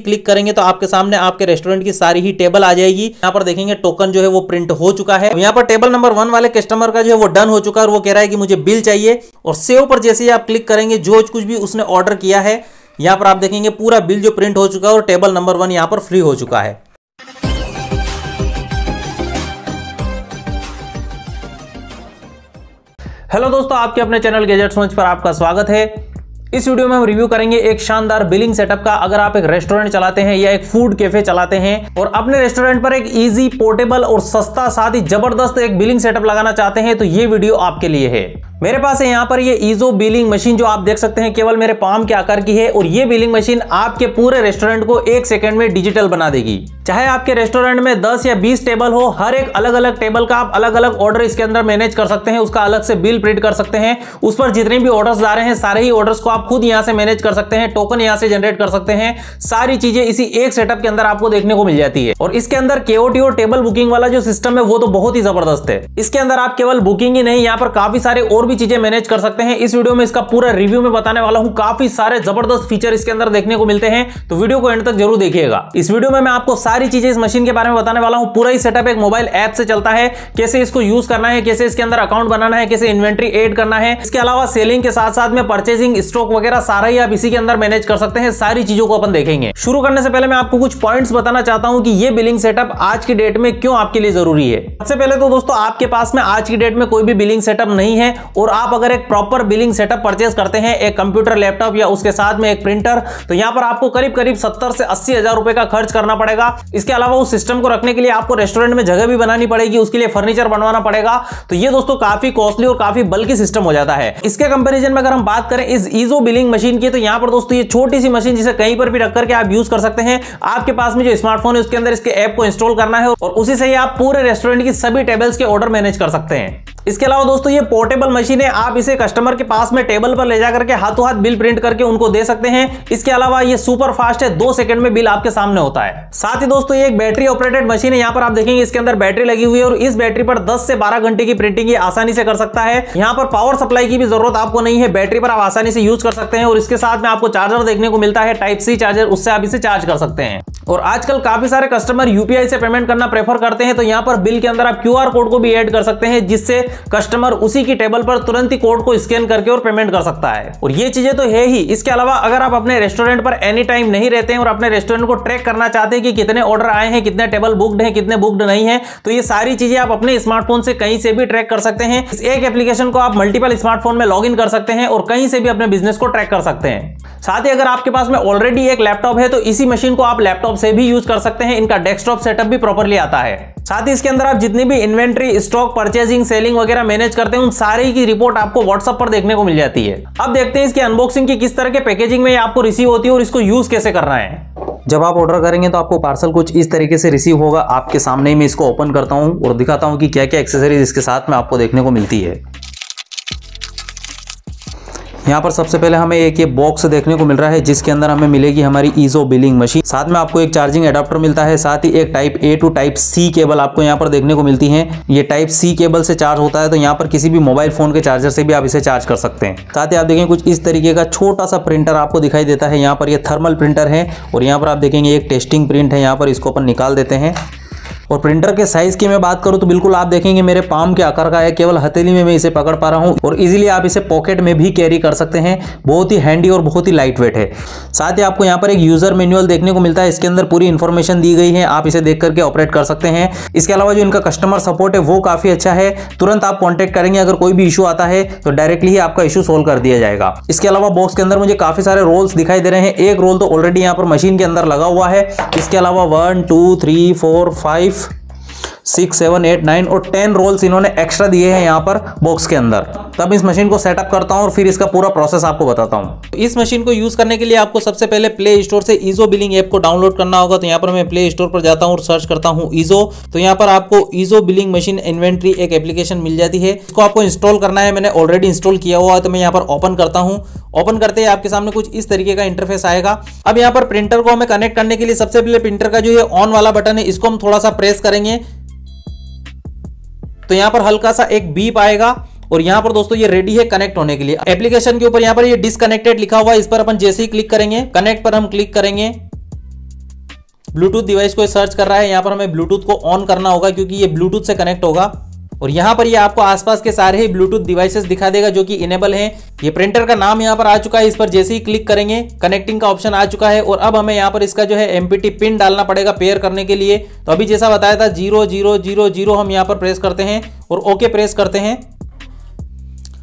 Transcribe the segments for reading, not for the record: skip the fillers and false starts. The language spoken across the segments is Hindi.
क्लिक करेंगे तो आपके सामने आपके रेस्टोरेंट की सारी ही टेबल आ जाएगी। यहाँ पर देखेंगे टोकन जो है वो प्रिंट हो चुका है। यहाँ पर टेबल नंबर 1 वाले कस्टमर का जो है वो डन हो चुका है और वो कह रहा है कि मुझे बिल चाहिए। और सेव पर जैसे ही आप क्लिक करेंगे जो कुछ भी उसने ऑर्डर किया है यहाँ पर आप देखेंगे पूरा बिल जो प्रिंट हो चुका है और टेबल नंबर 1 यहाँ पर फ्री हो चुका है। हेलो दोस्तों, आपके अपने चैनल गैजेट्स मंच पर आपका स्वागत है। इस वीडियो में हम रिव्यू करेंगे एक शानदार बिलिंग सेटअप का। अगर आप एक रेस्टोरेंट चलाते हैं या एक फूड कैफे चलाते हैं और अपने रेस्टोरेंट पर एक इजी, पोर्टेबल और सस्ता साथ ही जबरदस्त एक बिलिंग सेटअप लगाना चाहते हैं तो ये वीडियो आपके लिए है। मेरे पास है यहाँ पर ये ईजो बिलिंग मशीन जो आप देख सकते हैं केवल मेरे पाम के आकार की है और ये बिलिंग मशीन आपके पूरे रेस्टोरेंट को 1 सेकंड में डिजिटल बना देगी। चाहे आपके रेस्टोरेंट में 10 या 20 टेबल हो, हर एक अलग अलग टेबल का आप अलग अलग ऑर्डर इसके अंदर मैनेज कर सकते हैं, उसका अलग से बिल प्रिंट कर सकते हैं। उस पर जितने भी ऑर्डर्स आ रहे हैं सारे ही ऑर्डर्स को आप खुद यहाँ से मैनेज कर सकते हैं, टोकन यहाँ से जनरेट कर सकते हैं। सारी चीजें इसी एक सेटअप के अंदर आपको देखने को मिल जाती है। और इसके अंदर केओटी और टेबल बुकिंग वाला जो सिस्टम है वो तो बहुत ही जबरदस्त है। इसके अंदर आप केवल बुकिंग ही नहीं, यहाँ पर काफी सारे और भी चीजें मैनेज कर सकते हैं। इस वीडियो में इसका पूरा रिव्यू में बताने वाला हूं। काफी सारे जबरदस्त फीचर इसके अंदर देखने को मिलते हैं, तो वीडियो को एंड तक जरूर देखिएगा। इस वीडियो में मैं आपको सारी चीजें इस मशीन के बारे में बताने वाला हूं। पूरा ही सेटअप एक मोबाइल ऐप से चलता है, कैसे इसको यूज करना है, कैसे इसके अंदर अकाउंट बनाना है, कैसे इन्वेंट्री ऐड करना है। इसके अलावा सेलिंग के साथ साथ में परचेजिंग, स्टॉक वगैरह सारा ही आप इसी के अंदर मैनेज कर सकते हैं। सारी चीजों को अपन देखेंगे। शुरू करने से पहले मैं आपको कुछ पॉइंट्स बताना चाहता हूं कि ये बिलिंग सेटअप आज की डेट में क्यों आपके लिए जरूरी है। सबसे पहले तो दोस्तों आपके पास में आज की डेट में कोई भी बिलिंग सेटअप नहीं है और आप अगर एक प्रॉपर बिलिंग सेटअप परचेज करते हैं, एक कंप्यूटर, लैपटॉप या उसके साथ में एक प्रिंटर, तो यहां पर आपको करीब 70 से 80 हजार रुपए का खर्च करना पड़ेगा। इसके अलावा उस सिस्टम को रखने के लिए आपको रेस्टोरेंट में जगह भी बनानी पड़ेगी, उसके लिए फर्नीचर बनवाना पड़ेगा। तो ये दोस्तों काफी कॉस्टली और काफी बल्कि सिस्टम हो जाता है। इसके कंपैरिजन में अगर हम बात करें इस ईजो बिलिंग मशीन की, तो यहां पर दोस्तों ये छोटी सी मशीन जिसे कहीं पर भी रख करके आप यूज कर सकते हैं। आपके पास में जो स्मार्टफोन है उसके अंदर इसके ऐप को इंस्टॉल करना है और उसी से ही आप पूरे रेस्टोरेंट की सभी टेबल्स के ऑर्डर मैनेज कर सकते हैं। इसके अलावा दोस्तों ये पोर्टेबल मशीन है, आप इसे कस्टमर के पास में टेबल पर ले जाकर के हाथों हाथ बिल प्रिंट करके उनको दे सकते हैं। इसके अलावा ये सुपर फास्ट है, 2 सेकंड में बिल आपके सामने होता है। साथ ही दोस्तों ये एक बैटरी ऑपरेटेड मशीन है। यहाँ पर आप देखेंगे इसके अंदर बैटरी लगी हुई है और इस बैटरी पर 10 से 12 घंटे की प्रिंटिंग ये आसानी से कर सकता है। यहाँ पर पावर सप्लाई की भी जरूरत आपको नहीं है, बैटरी पर आप आसानी से यूज कर सकते हैं। और इसके साथ में आपको चार्जर देखने को मिलता है, टाइप सी चार्जर, उससे आप इसे चार्ज कर सकते हैं। और आजकल काफी सारे कस्टमर यूपीआई से पेमेंट करना प्रेफर करते हैं, तो यहाँ पर बिल के अंदर आप क्यूआर कोड को भी ऐड कर सकते हैं, जिससे कस्टमर उसी की टेबल पर तुरंत ही कोड को स्कैन करके और पेमेंट कर सकता है। और ये चीजें तो है ही। इसके अलावा अगर आप अपने रेस्टोरेंट पर एनी टाइम नहीं रहते हैं और अपने रेस्टोरेंट को ट्रैक करना चाहते हैं कि कितने ऑर्डर आए हैं, कितने टेबल बुक्ड हैं, कितने बुक्ड नहीं है, तो ये सारी चीजें आप अपने स्मार्टफोन से कहीं से भी ट्रैक कर सकते हैं। इस एक एप्लीकेशन को आप मल्टीपल स्मार्टफोन में लॉग इन कर सकते हैं और कहीं से भी अपने बिजनेस को ट्रैक कर सकते हैं। साथ ही अगर आपके पास में ऑलरेडी एक लैपटॉप है तो इसी मशीन को आप लैपटॉप से भी यूज कर सकते हैं। इनका डेस्कटॉप सेटअप भी प्रॉपर्ली आता है। साथ ही इसके अंदर आप जितनी भी इन्वेंट्री, स्टॉक, परचेजिंग, सेलिंग वगैरह मैनेज करते हैं उन सारी की रिपोर्ट आपको व्हाट्सएप पर देखने को मिल जाती है। अब देखते हैं इसकी अनबॉक्सिंग की किस तरह के पैकेजिंग में आपको रिसीव होती है और इसको यूज कैसे करना है। जब आप ऑर्डर करेंगे तो आपको पार्सल कुछ इस तरीके से रिसीव होगा। आपके सामने ही मैं इसको ओपन करता हूं और दिखाता हूं कि क्या क्या एक्सेसरीज इसके साथ में आपको देखने को मिलती है। यहाँ पर सबसे पहले हमें एक ये बॉक्स देखने को मिल रहा है जिसके अंदर हमें मिलेगी हमारी ईजो बिलिंग मशीन। साथ में आपको एक चार्जिंग एडाप्टर मिलता है, साथ ही एक type A to type C cable आपको यहाँ पर देखने को मिलती है। ये टाइप सी केबल से चार्ज होता है, तो यहाँ पर किसी भी मोबाइल फोन के चार्जर से भी आप इसे चार्ज कर सकते हैं। साथ ही आप देखेंगे कुछ इस तरीके का छोटा सा प्रिंटर आपको दिखाई देता है। यहाँ पर ये थर्मल प्रिंटर है और यहाँ पर आप देखेंगे एक टेस्टिंग प्रिंट है। यहाँ पर इसको अपन निकाल देते हैं। और प्रिंटर के साइज की मैं बात करूं तो बिल्कुल आप देखेंगे मेरे पाम के आकार का है, केवल हथेली में मैं इसे पकड़ पा रहा हूं और इजीली आप इसे पॉकेट में भी कैरी कर सकते हैं। बहुत ही हैंडी और बहुत ही लाइट वेट है। साथ ही आपको यहां पर एक यूजर मैनुअल देखने को मिलता है, इसके अंदर पूरी इंफॉर्मेशन दी गई है, आप इसे देख करके ऑपरेट कर सकते हैं। इसके अलावा जो इनका कस्टमर सपोर्ट है वो काफी अच्छा है, तुरंत आप कॉन्टेक्ट करेंगे अगर कोई भी इशू आता है तो डायरेक्टली ही आपका इशू सोल्व कर दिया जाएगा। इसके अलावा बॉक्स के अंदर मुझे काफी सारे रोल्स दिखाई दे रहे हैं। एक रोल तो ऑलरेडी यहाँ पर मशीन के अंदर लगा हुआ है। इसके अलावा 1 2 3 4 5 6 7 8 9 और 10 रोल्स इन्होंने एक्स्ट्रा दिए हैं यहाँ पर बॉक्स के अंदर। तब इस मशीन को सेटअप करता हूँ और फिर इसका पूरा प्रोसेस आपको बताता हूँ। इस मशीन को यूज करने के लिए आपको सबसे पहले प्ले स्टोर से ईजो बिलिंग ऐप को डाउनलोड करना होगा। तो यहाँ पर मैं प्ले स्टोर पर जाता हूँ और सर्च करता हूँ ईजो। तो यहाँ पर आपको ईजो बिलिंग मशीन इन्वेंट्री एक एप्लीकेशन मिल जाती है। इसको आपको इंस्टॉल करना है, मैंने ऑलरेडी इंस्टॉल किया हुआ है। तो मैं यहाँ पर ओपन करता हूँ। ओपन करते ही आपके सामने कुछ इस तरीके का इंटरफेस आएगा। अब यहाँ पर प्रिंटर को हमें कनेक्ट करने के लिए सबसे पहले प्रिंटर का जो ये ऑन वाला बटन है इसको हम थोड़ा सा प्रेस करेंगे तो यहाँ पर हल्का सा एक बीप आएगा और यहाँ पर दोस्तों ये रेडी है कनेक्ट होने के लिए। एप्लीकेशन के ऊपर यहाँ पर ये डिसकनेक्टेड लिखा हुआ है, इस पर अपन जैसे ही क्लिक करेंगे, कनेक्ट पर हम क्लिक करेंगे ब्लूटूथ डिवाइस को सर्च कर रहा है। यहाँ पर हमें ब्लूटूथ को ऑन करना होगा क्योंकि ये ब्लूटूथ से कनेक्ट होगा और यहाँ पर ये आपको आसपास के सारे ही ब्लूटूथ डिवाइसेस दिखा देगा जो कि इनेबल हैं। ये प्रिंटर का नाम यहाँ पर आ चुका है, इस पर जैसे ही क्लिक करेंगे कनेक्टिंग का ऑप्शन आ चुका है और अब हमें यहाँ पर इसका जो है एमपीटी पिन डालना पड़ेगा पेयर करने के लिए। तो अभी जैसा बताया था 0000 हम यहाँ पर प्रेस करते हैं और ओके प्रेस करते हैं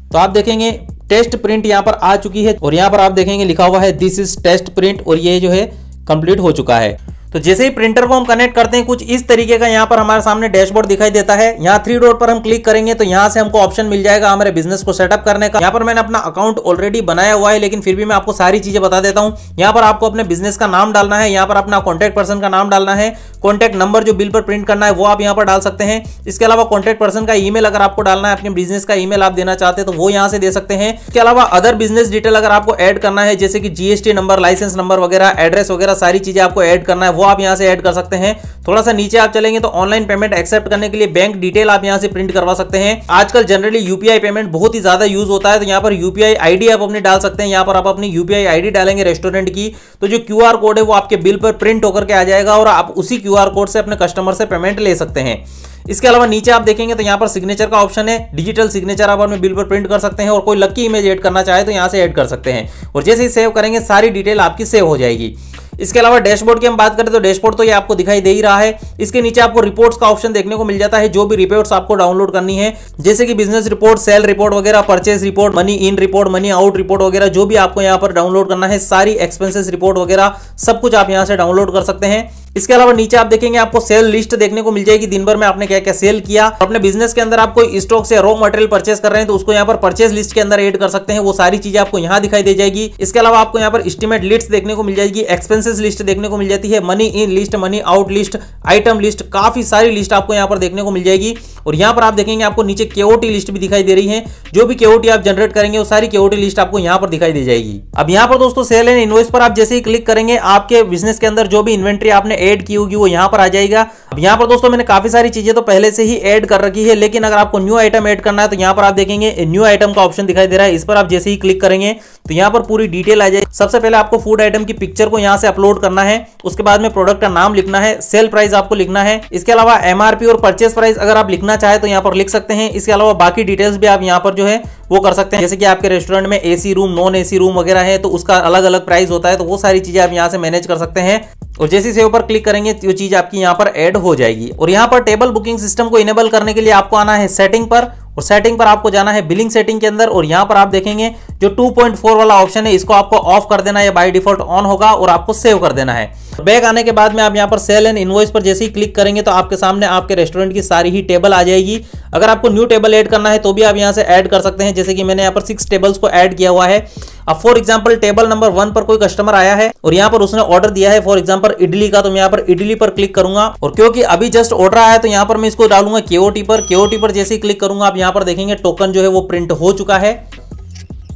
तो आप देखेंगे टेस्ट प्रिंट यहाँ पर आ चुकी है और यहाँ पर आप देखेंगे लिखा हुआ है दिस इज टेस्ट प्रिंट और ये जो है कंप्लीट हो चुका है। तो जैसे ही प्रिंटर को हम कनेक्ट करते हैं कुछ इस तरीके का यहाँ पर हमारे सामने डैशबोर्ड दिखाई देता है। यहाँ 3 डॉट पर हम क्लिक करेंगे तो यहाँ से हमको ऑप्शन मिल जाएगा हमारे बिजनेस को सेटअप करने का। यहाँ पर मैंने अपना अकाउंट ऑलरेडी बनाया हुआ है लेकिन फिर भी मैं आपको सारी चीजें बता देता हूँ। यहाँ पर आपको अपने बिजनेस का नाम डालना है, यहाँ पर अपना कॉन्टैक्ट पर्सन का नाम डालना है, कॉन्टैक्ट नंबर जो बिल पर प्रिंट करना है वो आप यहाँ पर डाल सकते हैं। इसके अलावा कॉन्टैक्ट पर्सन का ईमेल अगर आपको डालना है, अपने बिजनेस का ईमेल आप देना चाहते हैं तो वो यहाँ से दे सकते हैं। इसके अलावा अदर बिजनेस डिटेल अगर आपको ऐड करना है जैसे कि जीएसटी नंबर, लाइसेंस नंबर वगैरह, एड्रेस वगैरह सारी चीजें आपको ऐड करना है वो आप यहाँ से ऐड कर सकते हैं। थोड़ा सा नीचे आप चलेंगे तो ऑनलाइन पेमेंट एक्सेप्ट करने के लिए बैंक डिटेल आप यहां से प्रिंट करवा सकते हैं। आजकल जनरली यूपीआई पेमेंट बहुत ही ज्यादा यूज होता है तो यहां पर यूपीआई आईडी आप अपनी डाल सकते हैं। यहां पर आप अपनी यूपीआई आईडी डालेंगे रेस्टोरेंट की तो जो क्यूआर कोड है वो आपके बिल पर प्रिंट होकर के आ जाएगा और आप उसी क्यूआर कोड से अपने कस्टमर से पेमेंट ले सकते हैं। इसके अलावा नीचे आप देखेंगे तो यहाँ पर सिग्नेचर का ऑप्शन है, डिजिटल सिग्नेचर आप अपने बिल पर प्रिंट कर सकते हैं और कोई लकी इमेज ऐड करना चाहे तो यहाँ से ऐड कर सकते हैं और जैसे ही सेव करेंगे सारी डिटेल आपकी सेव हो जाएगी। इसके अलावा डैशबोर्ड की हम बात करें तो डैशबोर्ड तो ये आपको दिखाई दे ही रहा है। इसके नीचे आपको रिपोर्ट्स का ऑप्शन देखने को मिल जाता है, जो भी रिपोर्ट्स आपको डाउनलोड करनी है जैसे कि बिजनेस रिपोर्ट, सेल रिपोर्ट वगैरह, purchase report, money in report, money out report वगैरह जो भी आपको यहाँ पर डाउनलोड करना है, सारी एक्सपेंसेस रिपोर्ट वगैरह सब कुछ आप यहाँ से डाउनलोड कर सकते हैं। इसके अलावा नीचे आप देखेंगे आपको सेल लिस्ट देखने को मिल जाएगी, दिन भर में आपने क्या क्या सेल किया। अपने बिजनेस के अंदर आप कोई स्टॉक से रॉ मटेरियल परचेस कर रहे हैं तो उसको यहाँ पर परचेज लिस्ट के अंदर ऐड कर सकते हैं, वो सारी चीजें आपको यहाँ दिखाई दे जाएगी। इसके अलावा आपको यहाँ पर एस्टिमेट लिस्ट देखने को मिल जाएगी, एक्सपेंसेस लिस्ट देखने को मिल जाती है, money in list, money out list, item list, काफी सारी लिस्ट आपको यहाँ पर देखने को मिल जाएगी। और यहाँ पर आप देखेंगे आपको नीचे केओटी लिस्ट भी दिखाई दे रही है, जो भी केओटी आप जनरेट करेंगे वो सारी केओटी लिस्ट आपको यहाँ पर दिखाई दे जाएगी। अब यहाँ पर दोस्तों सेल एंड इनवॉइस पर आप जैसे ही क्लिक करेंगे आपके बिजनेस के अंदर जो भी इन्वेंट्री आपने ऐड की होगी वो यहाँ पर आ जाएगा। अब यहाँ पर दोस्तों मैंने काफी सारी चीजें तो पहले से ही ऐड कर रखी है लेकिन अगर आपको न्यू आइटम ऐड करना है तो यहाँ पर आप देखेंगे न्यू आइटम का ऑप्शन दिखाई दे रहा है, इस पर आप जैसे ही क्लिक करेंगे तो यहाँ पर पूरी डिटेल आ जाएगी। सबसे पहले आपको फूड आइटम की पिक्चर को यहाँ से अपलोड करना है, उसके बाद में प्रोडक्ट का नाम लिखना है, सेल प्राइस आपको लिखना है। इसके अलावा एमआरपी और परचेस प्राइस अगर आप लिखना चाहे तो यहाँ पर लिख सकते हैं। इसके अलावा बाकी डिटेल्स भी आप यहाँ पर जो है वो कर सकते हैं, जैसे कि आपके रेस्टोरेंट में AC room, non AC room वगैरह है तो उसका अलग अलग प्राइस होता है तो वो सारी चीजें आप यहाँ से मैनेज कर सकते हैं। और जैसे सेव पर क्लिक करेंगे तो चीज आपकी यहाँ पर ऐड हो जाएगी। और यहाँ पर टेबल बुकिंग सिस्टम को इनेबल करने के लिए आपको आना है सेटिंग पर और सेटिंग पर आपको जाना है बिलिंग सेटिंग के अंदर और यहाँ पर आप देखेंगे जो 2.4 वाला ऑप्शन है इसको आपको ऑफ कर देना है, बाय डिफॉल्ट ऑन होगा और आपको सेव कर देना है। बैक आने के बाद में आप यहाँ पर सेल एंड इनवॉइस पर जैसे ही क्लिक करेंगे तो आपके सामने आपके रेस्टोरेंट की सारी ही टेबल आ जाएगी। अगर आपको न्यू टेबल ऐड करना है तो भी आप यहाँ से ऐड कर सकते हैं, जैसे कि मैंने यहाँ पर 6 टेबल्स को ऐड किया हुआ है। अब फॉर एग्जांपल टेबल नंबर 1 पर कोई कस्टमर आया है और यहाँ पर उसने ऑर्डर दिया है फॉर एग्जांपल इडली का, तो मैं यहाँ पर इडली पर क्लिक करूंगा और क्योंकि अभी जस्ट ऑर्डर आया है तो यहाँ पर मैं इसको डालूंगा केओटी पर। केओटी पर जैसे ही क्लिक करूंगा आप यहाँ पर देखेंगे टोकन जो है वो प्रिंट हो चुका है।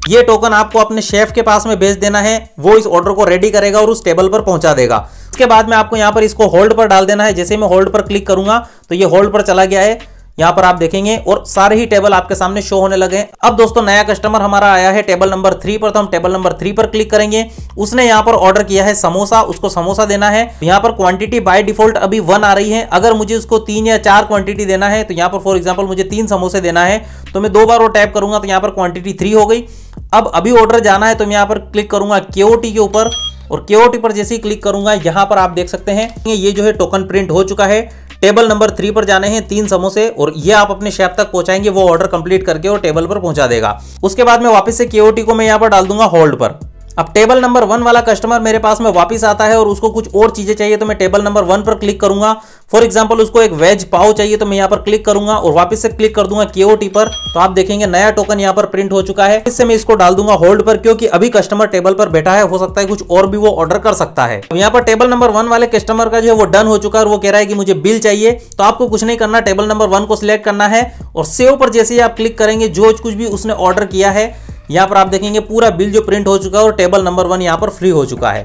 ये टोकन आपको अपने शेफ के पास में भेज देना है, वो इस ऑर्डर को रेडी करेगा और उस टेबल पर पहुंचा देगा। इसके बाद में आपको यहाँ पर इसको होल्ड पर डाल देना है। जैसे मैं होल्ड पर क्लिक करूंगा तो ये होल्ड पर चला गया है, यहाँ पर आप देखेंगे और सारे ही टेबल आपके सामने शो होने लगे। अब दोस्तों नया कस्टमर हमारा आया है टेबल नंबर 3 पर, तो हम टेबल नंबर 3 पर क्लिक करेंगे। उसने यहाँ पर ऑर्डर किया है समोसा, उसको समोसा देना है। यहाँ पर क्वांटिटी बाय डिफॉल्ट अभी 1 आ रही है, अगर मुझे उसको 3 या 4 क्वांटिटी देना है तो यहाँ पर फॉर एग्जाम्पल मुझे 3 समोसे देना है तो मैं 2 बार वो टैप करूंगा तो यहाँ पर क्वांटिटी 3 हो गई। अब अभी ऑर्डर जाना है तो मैं यहाँ पर क्लिक करूंगा केओटी के ऊपर और केओटी पर जैसे ही क्लिक करूंगा यहाँ पर आप देख सकते हैं ये जो है टोकन प्रिंट हो चुका है। टेबल नंबर 3 पर जाने हैं 3 समोसे और ये आप अपने शेफ तक पहुंचाएंगे, वो ऑर्डर कंप्लीट करके और टेबल पर पहुंचा देगा। उसके बाद में वापस से केओटी को मैं यहाँ पर डाल दूंगा होल्ड पर। अब टेबल नंबर 1 वाला कस्टमर मेरे पास में वापस आता है और उसको कुछ और चीजें चाहिए तो मैं टेबल नंबर 1 पर क्लिक करूंगा। फॉर एग्जांपल उसको एक वेज पाव चाहिए तो मैं यहाँ पर क्लिक करूंगा और वापस से क्लिक कर दूंगा केओटी पर, तो आप देखेंगे नया टोकन यहाँ पर प्रिंट हो चुका है। इससे मैं इसको डाल दूंगा होल्ड पर क्योंकि अभी कस्टमर टेबल पर बैठा है, हो सकता है कुछ और भी वो ऑर्डर कर सकता है। यहाँ पर टेबल नंबर 1 वाले कस्टमर का जो है वो डन हो चुका है और वो कह रहा है कि मुझे बिल चाहिए। तो आपको कुछ नहीं करना, टेबल नंबर 1 को सिलेक्ट करना है और सेव पर जैसे ही आप क्लिक करेंगे जो कुछ भी उसने ऑर्डर किया है यहाँ पर आप देखेंगे पूरा बिल जो प्रिंट हो चुका है और टेबल नंबर 1 यहाँ पर फ्री हो चुका है।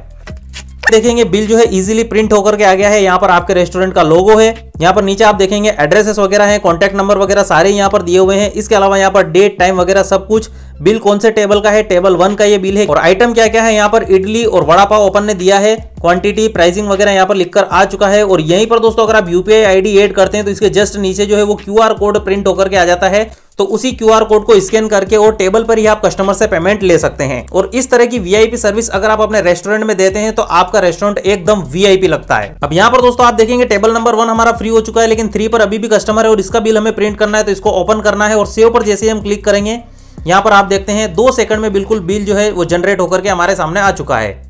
देखेंगे बिल जो है इजीली प्रिंट होकर के आ गया है। यहाँ पर आपके रेस्टोरेंट का लोगो है, यहाँ पर नीचे आप देखेंगे एड्रेसेस वगैरह हैं, कॉन्टैक्ट नंबर वगैरह सारे यहाँ पर दिए हुए हैं। इसके अलावा यहाँ पर डेट टाइम वगैरह सब कुछ बिल कौन से टेबल का है, टेबल 1 का ये बिल है। और आइटम क्या क्या है यहाँ पर, इडली और वड़ा पाव अपन ने दिया है, क्वांटिटी, प्राइसिंग वगैरह यहाँ पर लिखकर आ चुका है। और यहीं पर दोस्तों अगर आप यूपीआई आईडी ऐड करते हैं तो इसके जस्ट नीचे जो है वो क्यूआर कोड प्रिंट होकर के आ जाता है। तो उसी क्यूआर कोड को स्कैन करके और टेबल पर ही आप कस्टमर से पेमेंट ले सकते हैं। और इस तरह की वीआईपी सर्विस अगर आप अपने रेस्टोरेंट में देते हैं तो आपका रेस्टोरेंट एकदम वीआईपी लगता है। अब यहाँ पर दोस्तों आप देखेंगे टेबल नंबर 1 हमारा फ्री हो चुका है, लेकिन 3 पर अभी भी कस्टमर है और इसका बिल हमें प्रिंट करना है। तो इसको ओपन करना है और सेव पर जैसे ही हम क्लिक करेंगे यहाँ पर आप देखते हैं 2 सेकंड में बिल्कुल बिल जो है वो जनरेट होकर के हमारे सामने आ चुका है।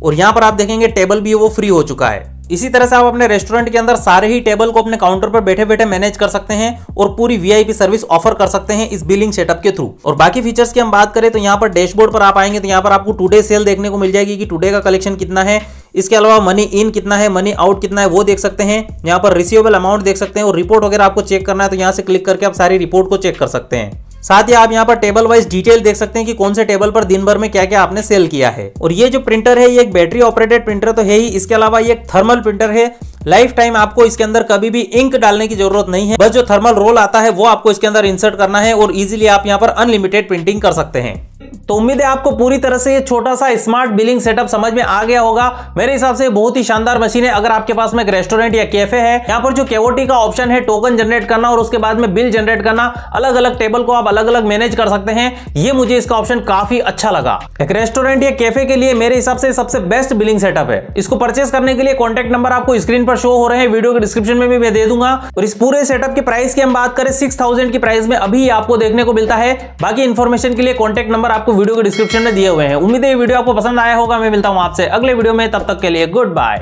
और यहाँ पर आप देखेंगे टेबल भी वो फ्री हो चुका है। इसी तरह से आप अपने रेस्टोरेंट के अंदर सारे ही टेबल को अपने काउंटर पर बैठे बैठे मैनेज कर सकते हैं और पूरी वीआईपी सर्विस ऑफर कर सकते हैं इस बिलिंग सेटअप के थ्रू। और बाकी फीचर्स की हम बात करें तो यहाँ पर डैशबोर्ड पर आप आएंगे तो यहाँ पर आपको टुडे सेल देखने को मिल जाएगी कि टुडे का कलेक्शन कितना है। इसके अलावा मनी इन कितना है, मनी आउट कितना है वो देख सकते हैं। यहाँ पर रिसीवेबल अमाउंट देख सकते हैं और रिपोर्ट वगैरह आपको चेक करना है तो यहाँ से क्लिक करके आप सारी रिपोर्ट को चेक कर सकते हैं। साथ ही आप यहाँ पर टेबल वाइज डिटेल देख सकते हैं कि कौन से टेबल पर दिन भर में क्या क्या आपने सेल किया है। और ये जो प्रिंटर है ये एक बैटरी ऑपरेटेड प्रिंटर तो है ही, इसके अलावा ये एक थर्मल प्रिंटर है। लाइफ टाइम आपको इसके अंदर कभी भी इंक डालने की जरूरत नहीं है, बस जो थर्मल रोल आता है वो आपको इसके अंदर इंसर्ट करना है और इजीली आप यहाँ पर अनलिमिटेड प्रिंटिंग कर सकते हैं। तो उम्मीद है आपको पूरी तरह से ये छोटा सा स्मार्ट बिलिंग सेटअप समझ में आ गया होगा। मेरे हिसाब से बहुत ही शानदार मशीन है। अगर आपके पास में एक रेस्टोरेंट या कैफे है, यहाँ पर जो केओटी का ऑप्शन है टोकन जनरेट करना और उसके बाद में बिल जनरेट करना, अलग अलग टेबल को आप अलग अलग मैनेज कर सकते हैं, ये मुझे इसका ऑप्शन काफी अच्छा लगा। एक रेस्टोरेंट या कैफे के लिए मेरे हिसाब से सबसे बेस्ट बिलिंग सेटअप है। इसको परचेस करने के लिए कॉन्टैक्ट नंबर आपको स्क्रीन पर शो हो रहे हैं, वीडियो के डिस्क्रिप्शन में भी मैं दे दूंगा। और इस पूरे सेटअप की प्राइस की हम बात करें 6000 की प्राइस में अभी आपको देखने को मिलता है। बाकी इन्फॉर्मेशन के लिए कॉन्टैक्ट नंबर आपको वीडियो के डिस्क्रिप्शन में दिए हुए हैं। उम्मीद है ये वीडियो आपको पसंद आया होगा। मैं मिलता हूं आपसे अगले वीडियो में, तब तक के लिए गुड बाय।